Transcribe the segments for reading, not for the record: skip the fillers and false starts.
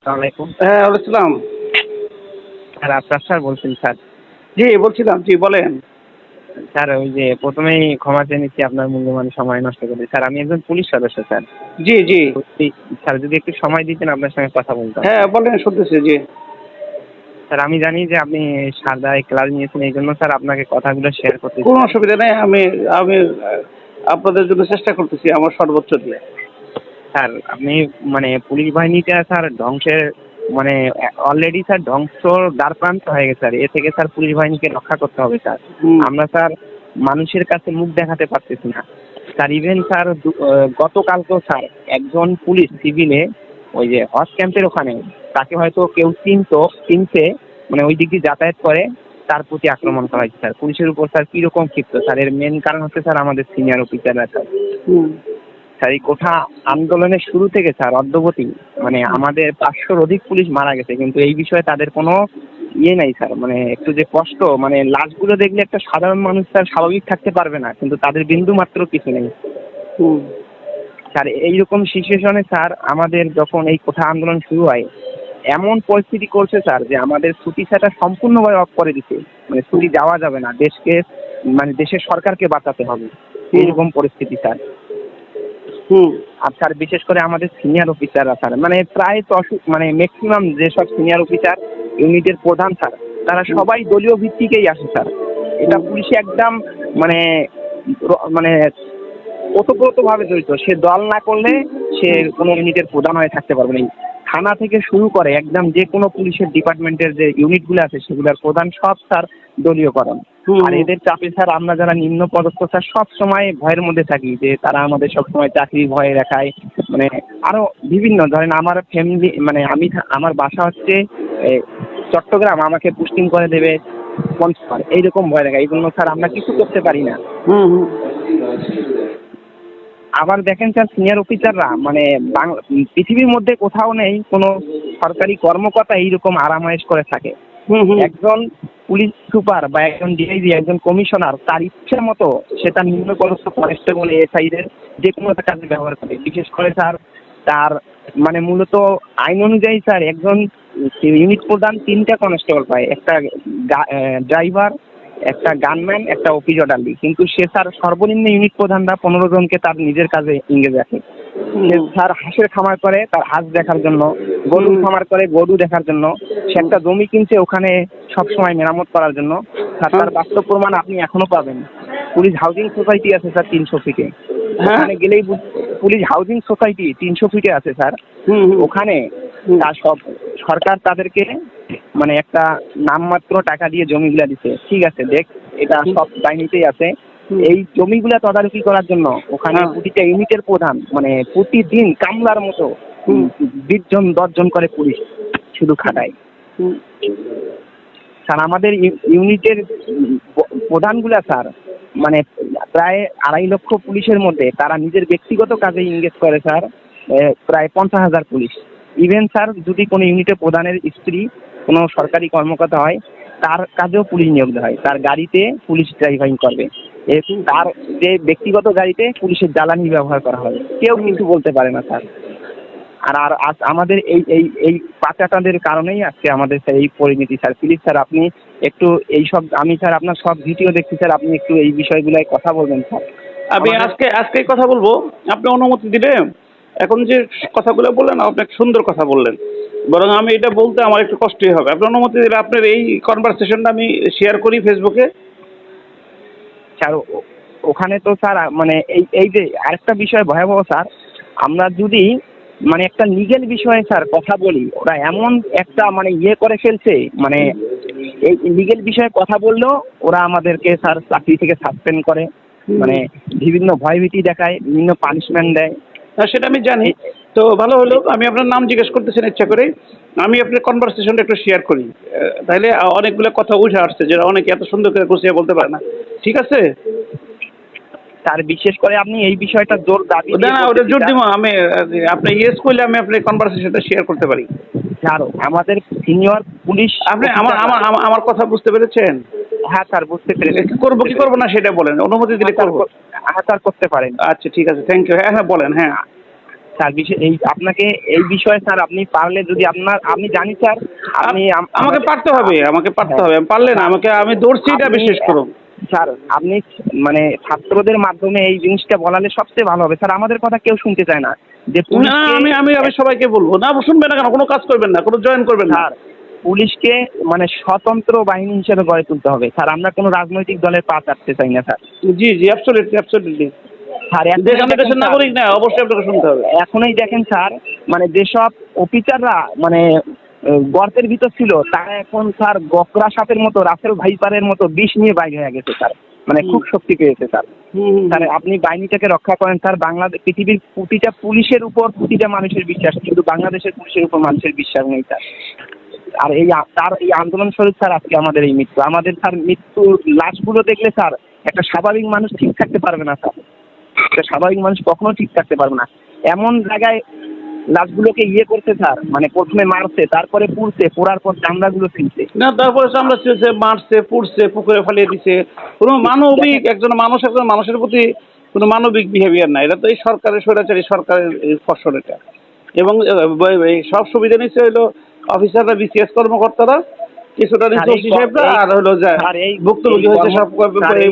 আসসালামাইকুম। হ্যাঁ, বলেছিলাম। স্যার আফতাব স্যার বলছেন স্যার? জি, বলছিলাম। জি, বলেন। স্যার ওই যে ১ম এই ক্ষমা চেয়ে নিচ্ছি আপনার মূল্যবান সময় নষ্ট করে। স্যার আমি একজন পুলিশ সদস্য স্যার। জি, জি। সত্যি স্যার যদি একটু সময় দিতেন আপনার সঙ্গে কথা বলতাম। হ্যাঁ, বলেন, শুনতেছি। জি। স্যার আমি জানি যে আপনি সারদায় ক্লাস নিয়েছেন এইজন্য স্যার আপনাকে কথাগুলো শেয়ার করতেছি কোনো স্যার। অসুবিধা নেই। আমি আমি আপনাদের জন্য চেষ্টা করতেছি আমার সর্বোচ্চ দিয়ে। স্যার আপনি মানে পুলিশ বাহিনীটা স্যার ধ্বংসের মানে অলরেডি স্যার ধ্বংসর দ্বারপ্রান্ত হয়ে গেছে স্যার। এ থেকে স্যার পুলিশ বাহিনীকে রক্ষা করতে হবে স্যার। হুম। আমরা স্যার মানুষের কাছে মুখ দেখাতে পারতেছি না। স্যার ইভেন স্যার গতকালকেও স্যার একজন পুলিশ সিভিলে ওই যে হজ ক্যাম্পের ওখানে তাকে হয়তো কেউ চিনছে মানে ওই দিক দিয়ে যাতায়াত করে, তার প্রতি আক্রমণ করা হয়েছে স্যার। পুলিশের উপর স্যার কিরকম ক্ষিপ্ত স্যার, এর মেন কারণ হচ্ছে স্যার আমাদের সিনিয়র অফিসাররা স্যার। হুম। স্যার এই কোঠা আন্দোলনের শুরু থেকে স্যার অদ্যাবধি মানে আমাদের ৫০০-র অধিক পুলিশ মারা গেছে, কিন্তু এই বিষয়ে তাদের কোনো ইয়ে নাই স্যার। মানে একটু যে কষ্ট, মানে লাশগুলো দেখলে একটা সাধারণ মানুষ স্যার স্বাভাবিক থাকতে পারবে না, কিন্তু তাদের বিন্দু মাত্র কিছু নেই হুম। স্যার। এইরকম সিচুয়েশনে স্যার আমাদের যখন এই কোঠা আন্দোলন শুরু হয়, এমন পরিস্থিতি করছে স্যার যে আমাদের ছুটি ছাটা সম্পূর্ণভাবে অফ করে দিচ্ছে। মানে ছুটি যাওয়া যাবে না, দেশকে মানে দেশের সরকারকে বাঁচাতে হবে, এইরকম পরিস্থিতি স্যার। হুম। আর স্যার বিশেষ করে আমাদের সিনিয়র অফিসাররা স্যার মানে প্রায় মানে ম্যাক্সিমাম যেসব সিনিয়র অফিসার ইউনিটের প্রধান স্যার, তারা সবাই দলীয় ভিত্তিকেই আসে স্যার। এটা পুলিশে একদম মানে মানে ওতপ্রোতভাবে জড়িত। সে দল না করলে সে কোনো ইউনিটের প্রধান হয়ে থাকতে পারবে না। থানা থেকে শুরু করে একদম যে কোনো পুলিশের ডিপার্টমেন্টের যে ইউনিটগুলো আছে সেগুলোর প্রধান সব স্যার দলীয়করণ। আর এদের চাপে স্যার আমরা যারা নিম্ন পদস্থ স্যার সব সময় ভয়ের মধ্যে থাকি যে তারা আমাদের সবসময় চাকরির ভয় দেখায়। মানে আরো বিভিন্ন ধরেন আমার ফ্যামিলি মানে আমার বাসা হচ্ছে চট্টগ্রাম, আমাকে পোস্টিং করে দেবে পঞ্চগড়, এইরকম ভয় দেখায়। এই জন্য স্যার আমরা কিছু করতে পারি না। হুম। হুম। আবার দেখেন স্যার সিনিয়র অফিসাররা মানে পৃথিবীর মধ্যে কোথাও নেই কোনো সরকারি কর্মকর্তা এইরকম আরামায়েশ করে থাকে। হুম। হুম। একজন পুলিশ সুপার বা একজন ডিআইজি, একজন কমিশনার তার ইচ্ছা মতো সে তার নিম্নপদস্থ কনস্টেবল এসআইদের যে কোনো একটা কাজে ব্যবহার করে। বিশেষ করে স্যার তার মানে মূলত আইন অনুযায়ী স্যার একজন ইউনিট প্রধান 3টা কনস্টেবল পায়, একটা ড্রাইভার, একটা গানম্যান, একটা অফিস অর্ডারলি। কিন্তু সে স্যার সর্বনিম্ন ইউনিট প্রধানরা 15 জনকে তার নিজের কাজে ইংরেজ রাখে। সে স্যার হাঁসের খামার করে তার হাঁস দেখার জন্য, গরুর খামার করে গরু দেখার জন্য, সে একটা জমি কিনছে ওখানে সবসময় মেরামত করার জন্য। স্যার তার বাস্তব প্রমাণ আপনি এখনো পাবেন। পুলিশ হাউজিং সোসাইটি আছে স্যার 300 ফিটে, ওখানে গেলেই পুলিশ হাউজিং সোসাইটি 300 ফিটে আছে স্যার। ওখানে তার সব সরকার তাদেরকে মানে একটা নামমাত্র টাকা দিয়ে জমিগুলা দিচ্ছে, ঠিক আছে দেখ এটা সব বাহিনীতেই আছে। এই জমিগুলা তদারকি করার জন্য ওখানে প্রতিটা ইউনিটের প্রধান মানে প্রতিদিন কামলার মতো 20 জন 10 জন করে পুলিশ শুধু খাটায় স্যার। আমাদের ইউনিটের প্রধানগুলা স্যার মানে প্রায় 2.5 লক্ষ পুলিশের মধ্যে তারা নিজের ব্যক্তিগত কাজে ইনগেজ করে স্যার প্রায় 50,000 পুলিশ। ইভেন স্যার যদি কোনো ইউনিটের প্রধানের স্ত্রী কোনো সরকারি কর্মকর্তা হয়, তার কাজেও পুলিশ নিয়োগ দেওয়া হয়, তার গাড়িতে পুলিশ ড্রাইভিং করবে, তার যে ব্যক্তিগত গাড়িতে পুলিশের জ্বালানি ব্যবহার করা হবে, কেউ কিন্তু বলতে পারে না স্যার। আর আমাদের এই এই এই পাচাটাদের কারণেই আজকে আমাদের স্যার এই পরিণতি স্যার। প্লিজ স্যার আপনি একটু এই সব, আমি স্যার আপনার সব ভিডিও দেখছি স্যার, আপনি একটু এই বিষয়গুলোয় কথা বলবেন স্যার। আমি আজকে কথা বলবো, আপনি অনুমতি দিলে। এখন যে কথাগুলো বললেন আপনি সুন্দর কথা বললেন, বরং আমি এটা বলতে আমার একটু কষ্টই হবে। আপনি অনুমতি দিলে আপনার এই কনভারসেশনটা আমি শেয়ার করি ফেসবুকে। স্যার ওখানে তো স্যার মানে এই যে আরেকটা বিষয় ভয়াবহ স্যার, আমরা যদি মানে একটা লিগেল বিষয়ে স্যার কথা বলি, ওরা এমন একটা মানে ইয়ে করে ফেলছে, মানে এই লিগেল বিষয়ে কথা বললেও ওরা আমাদেরকে স্যার চাকরি থেকে সাসপেন্ড করে, মানে বিভিন্ন ভয়ভীতি দেখায়, বিভিন্ন পানিশমেন্ট দেয়। সেটা আমি জানি। তো ভালো হলো আমি আপনার নাম জিজ্ঞেস করতেছেন ইচ্ছা করে। আমি আপনার কনভারসেশনটা একটু শেয়ার করি, তাহলে অনেকগুলো কথা উঠে আসছে যেটা অনেকে এত সুন্দর করে গুছিয়ে বলতে পারে না। ঠিক আছে স্যার বিশেষ করে আপনি এই বিষয়টা জোর দাবি না না ওটা জোর দিব আমি। আপনি ইয়েস করলে আমি আপনার কনভারসেশনটা শেয়ার করতে পারি। স্যার আমাদের সিনিয়র পুলিশ আপনি আমার আমার আমার কথা বুঝতে পেরেছেন? হ্যাঁ স্যার বুঝতে পেরেছি। করবো কি করবো না সেটা বলেন, অনুমতি দিলে করবো। হ্যাঁ স্যার করতে পারেন। আচ্ছা ঠিক আছে, থ্যাংক ইউ। হ্যাঁ হ্যাঁ বলেন। হ্যাঁ স্যার এই আপনাকে এই বিষয়ে স্যার আপনি পারলে যদি আপনি জানি স্যার আপনি আমাকে পারতে হবে, আমাকে পারতে হবে, আমি পারলে না আমাকে, আমি দৌড়ছি এটা বিশ্বাস করুন স্যার। আপনি মানে ছাত্রদের মাধ্যমে এই জিনিসটা বলালে সবচেয়ে ভালো হবে স্যার। আমাদের কথা কেউ শুনতে চায় না যে না, আমি সবাইকে বলবো না, শুনবেন না কেন, কোনো কাজ করবেন না, কোনো জয়েন করবেন না স্যার। পুলিশকে মানে স্বতন্ত্র বাহিনী হিসেবে গড়ে তুলতে হবে স্যার। আমরা কোনো রাজনৈতিক দলের পা চাটতে চাই না স্যার। জি জি, অ্যাবসলিউটলি অ্যাবসলিউটলি। স্যার আমাদের দেশের নাগরিক না, অবশ্যই আপনাকে শুনতে হবে। এখনই দেখেন স্যার, মানে যেসব অফিসাররা মানে গর্তের ভিতর ছিল তারা এখন স্যার গকরা সাপের মতো, রাসেল ভাইপারের মতো বিষ নিয়ে বাইরে হয়ে গেছে স্যার। মানে খুব শক্তি পেয়েছে স্যার। স্যার আপনি বাহিনীটাকে রক্ষা করেন স্যার। বাংলাদেশ পৃথিবীর প্রতিটা পুলিশের উপর প্রতিটা মানুষের বিশ্বাস, কিন্তু বাংলাদেশের পুলিশের উপর মানুষের বিশ্বাস নেই স্যার। আর এই আন্দোলন স্বরূপ স্যার আজকে আমাদের এই মৃত্যু। আমাদের স্যার মৃত্যুর লাশগুলো দেখলে স্যার একটা স্বাভাবিক মানুষ ঠিক থাকতে পারবে না স্যার। একটা স্বাভাবিক মানুষ কখনো ঠিক থাকতে পারবে না। এমন জায়গায় লাশগুলোকে করছে স্যার, মানে প্রথমে মারছে, তারপরে পুড়ছে, পোড়ার পর চামড়াগুলো ছিলছে না, তারপরে চামড়া ছিলছে, মারছে, পুড়ছে, পুকুরে ফালিয়ে দিছে। কোনো মানবিক একজন মানুষের প্রতি কোনো মানবিক বিহেভিয়ার নাই। এটা তো এই সরকারের স্বৈরাচারী সরকারের ফসল এটা। এবং সব সুবিধা নিচ্ছে হইলো অফিসাররা, বিসিএস কর্মকর্তারা, কিছুটা নিচ্ছে ওসি সাহেবরা, আর হলো ভুক্তভোগী হয়েছে সব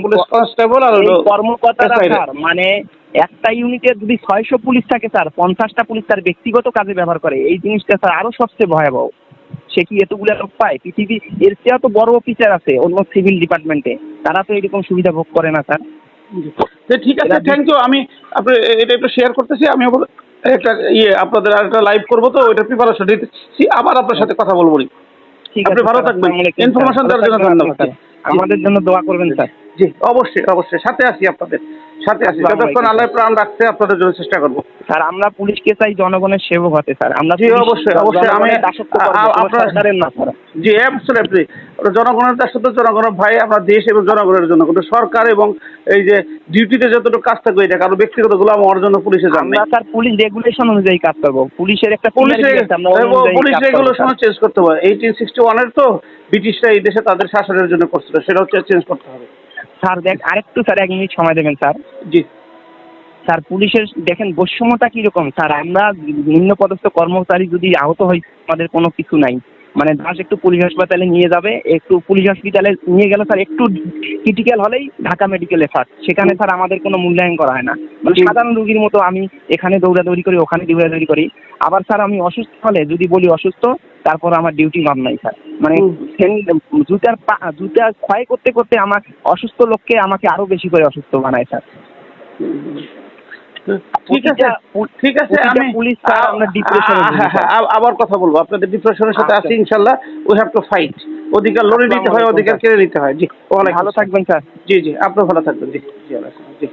পুলিশ কনস্টেবল আর হলো কর্মকর্তারা স্যার। মানে একটা ইউনিটে যদি 600 পুলিশ থাকে স্যার, 50টা পুলিশ তার ব্যক্তিগত কাজে ব্যবহার করে। এই জিনিসটা স্যার আরো সবচেয়ে ভয়াবহ। সে কি এতগুলো লোক পায়? পৃথিবী এর চেয়েও তো বড় অফিসার আছে অন্য সিভিল ডিপার্টমেন্টে, তারা তো এরকম সুবিধা ভোগ করে না স্যার। ঠিক আছে, থ্যাংক ইউ। আমি আপনার এটা একটু শেয়ার করতেছি। আমি একটা আপনাদের আর একটা লাইভ করবো, তো ওইটা প্রিপারেশন দিতেছি, আবার আপনার সাথে কথা বলবো। ঠিক আপনি আছে, ভালো থাকবেন। ইনফরমেশন দেওয়ার জন্য ধন্যবাদ। আমাদের জন্য দোয়া করবেন স্যার। জি, অবশ্যই অবশ্যই, সাথে আছি, আপনাদের সাথে আছি। যতক্ষণ আল্লাহ প্রাণ রাখছে আপনাদের জন্য চেষ্টা করবো। স্যার আমরা পুলিশকে চাই জনগণের সেবক হতে স্যার। আমরা জি অবশ্যই অবশ্যই, আমি সরকারের না স্যার। জি অ্যাবসলিউটলি, জনগণের দাসত্ব, জনগণের ভাই, আমরা দেশ এবং জনগণের জন্য। কিন্তু সরকার এবং এই যে ডিউটিতে যতটুকু কাজ থাকবে, এটা কারো ব্যক্তিগত গোলাম হওয়ার জন্য পুলিশে যান আমরা স্যার পুলিশ রেগুলেশন অনুযায়ী কাজ করবো। পুলিশের একটা পুলিশ রেগুলেশন চেঞ্জ করতে হবে। 1861 তো ব্রিটিশরা এই দেশে তাদের শাসনের জন্য করছিল, সেটা হচ্ছে চেঞ্জ করতে হবে। স্যার আরেকটু স্যার 1 মিনিট সময় দেবেন স্যার। জি স্যার পুলিশের দেখেন বৈষম্যটা কিরকম স্যার। আমরা নিম্নপদস্থ কর্মচারী যদি আহত হই, আমাদের কোনো কিছু নাই। মানে দাস একটু পুলিশ হাসপাতালে নিয়ে যাবে, একটু পুলিশ হসপিটালে নিয়ে গেল স্যার, একটু ক্রিটিক্যাল হলেই ঢাকা মেডিকেলে স্যার। সেখানে স্যার আমাদের কোনো মূল্যায়ন করা হয় না। মানে সাধারণ রোগীর মতো আমি এখানে দৌড়াদৌড়ি করি, ওখানে দৌড়াদৌড়ি করি। আবার স্যার আমি অসুস্থ হলে যদি বলি অসুস্থ, তারপর আমার ডিউটি মাপ নাই স্যার। মানে জুতার ক্ষয় করতে করতে আমার অসুস্থ লোককে আমাকে আরো বেশি করে অসুস্থ বানায় স্যার। ঠিক আছে, ঠিক আছে, আমি আবার কথা বলবো। আপনাদের ডিপ্রেশনের সাথে আছি ইনশাল্লাহ। We have to fight. অধিকার লড়ে নিতে হয়, অধিকার কেড়ে নিতে হয়। জি, ভালো থাকবেন স্যার। জি জি, আপনিও ভালো থাকবেন। জি জি, জি।